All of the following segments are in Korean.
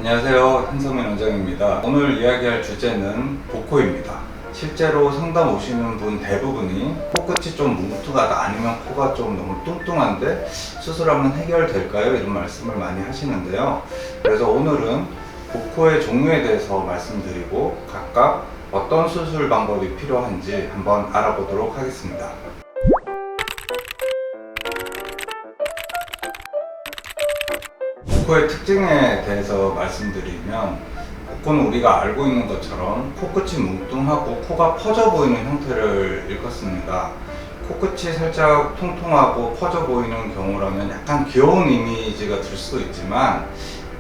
안녕하세요, 한성민 원장입니다. 오늘 이야기할 주제는 복코입니다. 실제로 상담 오시는 분 대부분이 코끝이 좀 뭉툭하다, 아니면 코가 좀 너무 뚱뚱한데 수술하면 해결될까요? 이런 말씀을 많이 하시는데요. 그래서 오늘은 복코의 종류에 대해서 말씀드리고 각각 어떤 수술 방법이 필요한지 한번 알아보도록 하겠습니다. 복코의 특징에 대해서 말씀드리면, 복코는 우리가 알고 있는 것처럼 코끝이 뭉뚱하고 코가 퍼져 보이는 형태를 일컫습니다. 코끝이 살짝 통통하고 퍼져 보이는 경우라면 약간 귀여운 이미지가 들 수도 있지만,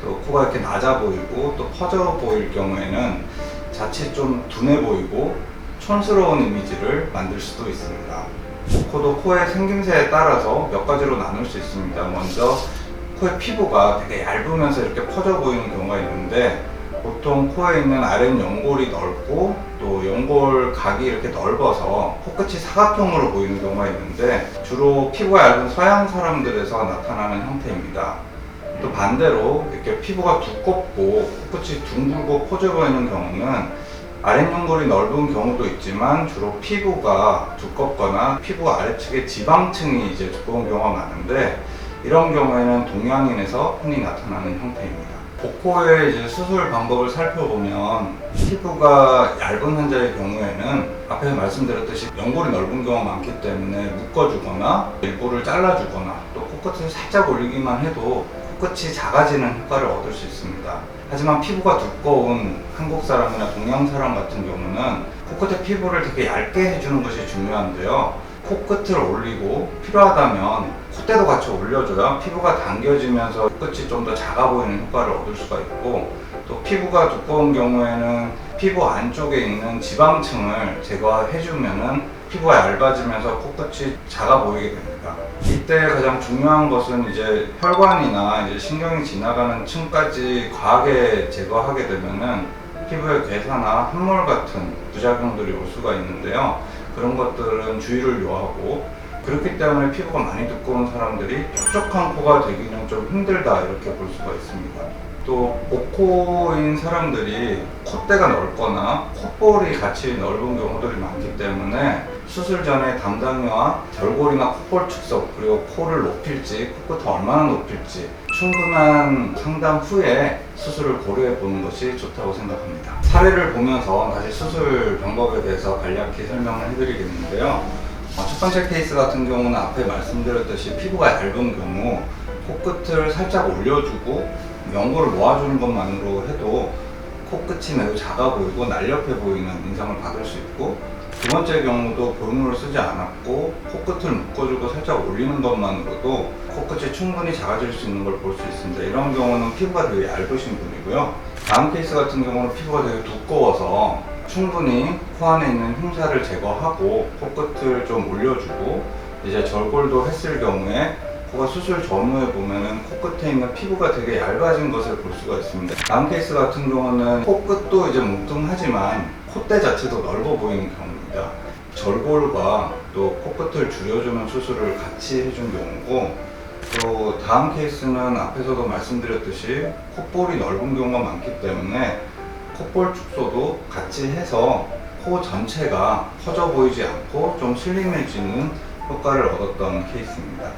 또 코가 이렇게 낮아 보이고 또 퍼져 보일 경우에는 자칫 좀 둔해 보이고 촌스러운 이미지를 만들 수도 있습니다. 복코도 코의 생김새에 따라서 몇 가지로 나눌 수 있습니다. 먼저 코의 피부가 되게 얇으면서 이렇게 퍼져 보이는 경우가 있는데, 보통 코에 있는 아랫연골이 넓고 또 연골 각이 이렇게 넓어서 코끝이 사각형으로 보이는 경우가 있는데, 주로 피부가 얇은 서양 사람들에서 나타나는 형태입니다. 또 반대로 이렇게 피부가 두껍고 코끝이 둥글고 퍼져 보이는 경우는 아랫연골이 넓은 경우도 있지만, 주로 피부가 두껍거나 피부 아래측에 지방층이 이제 두꺼운 경우가 많은데, 이런 경우에는 동양인에서 흔히 나타나는 형태입니다. 복코의 이제 수술 방법을 살펴보면, 피부가 얇은 환자의 경우에는 앞에서 말씀드렸듯이 연골이 넓은 경우가 많기 때문에 묶어주거나 일부를 잘라주거나 또 코끝을 살짝 올리기만 해도 코끝이 작아지는 효과를 얻을 수 있습니다. 하지만 피부가 두꺼운 한국 사람이나 동양 사람 같은 경우는 코끝의 피부를 되게 얇게 해주는 것이 중요한데요. 코끝을 올리고 필요하다면 콧대도 같이 올려줘야 피부가 당겨지면서 코끝이 좀 더 작아 보이는 효과를 얻을 수가 있고, 또 피부가 두꺼운 경우에는 피부 안쪽에 있는 지방층을 제거해주면은 피부가 얇아지면서 코끝이 작아 보이게 됩니다. 이때 가장 중요한 것은 이제 혈관이나 이제 신경이 지나가는 층까지 과하게 제거하게 되면은 피부에 괴사나 함몰 같은 부작용들이 올 수가 있는데요. 그런 것들은 주의를 요하고, 그렇기 때문에 피부가 많이 두꺼운 사람들이 뾰족한 코가 되기는 좀 힘들다, 이렇게 볼 수가 있습니다. 또 복코인 사람들이 콧대가 넓거나 콧볼이 같이 넓은 경우들이 많기 때문에 수술 전에 담당이와 절골이나 콧볼 축소, 그리고 코를 높일지 코끝을 얼마나 높일지 충분한 상담 후에 수술을 고려해 보는 것이 좋다고 생각합니다. 사례를 보면서 다시 수술 방법에 대해서 간략히 설명을 해드리겠는데요. 첫 번째 케이스 같은 경우는 앞에 말씀드렸듯이 피부가 얇은 경우 코끝을 살짝 올려주고 연골을 모아주는 것만으로 해도 코끝이 매우 작아 보이고 날렵해 보이는 인상을 받을 수 있고, 두 번째 경우도 볼륨을 쓰지 않았고 코끝을 묶어주고 살짝 올리는 것만으로도 코끝이 충분히 작아질 수 있는 걸 볼 수 있습니다. 이런 경우는 피부가 되게 얇으신 분이고요. 다음 케이스 같은 경우는 피부가 되게 두꺼워서 충분히 코 안에 있는 흉살을 제거하고 코끝을 좀 올려주고 이제 절골도 했을 경우에 코가 수술 전후에 보면은 코끝에 있는 피부가 되게 얇아진 것을 볼 수가 있습니다. 다음 케이스 같은 경우는 코끝도 이제 뭉뚱하지만 콧대 자체도 넓어 보이는 경우입니다. 절골과 또 코끝을 줄여주는 수술을 같이 해준 경우고, 또 다음 케이스는 앞에서도 말씀드렸듯이 콧볼이 넓은 경우가 많기 때문에 콧볼 축소도 같이 해서 코 전체가 퍼져 보이지 않고 좀 슬림해지는 효과를 얻었던 케이스입니다.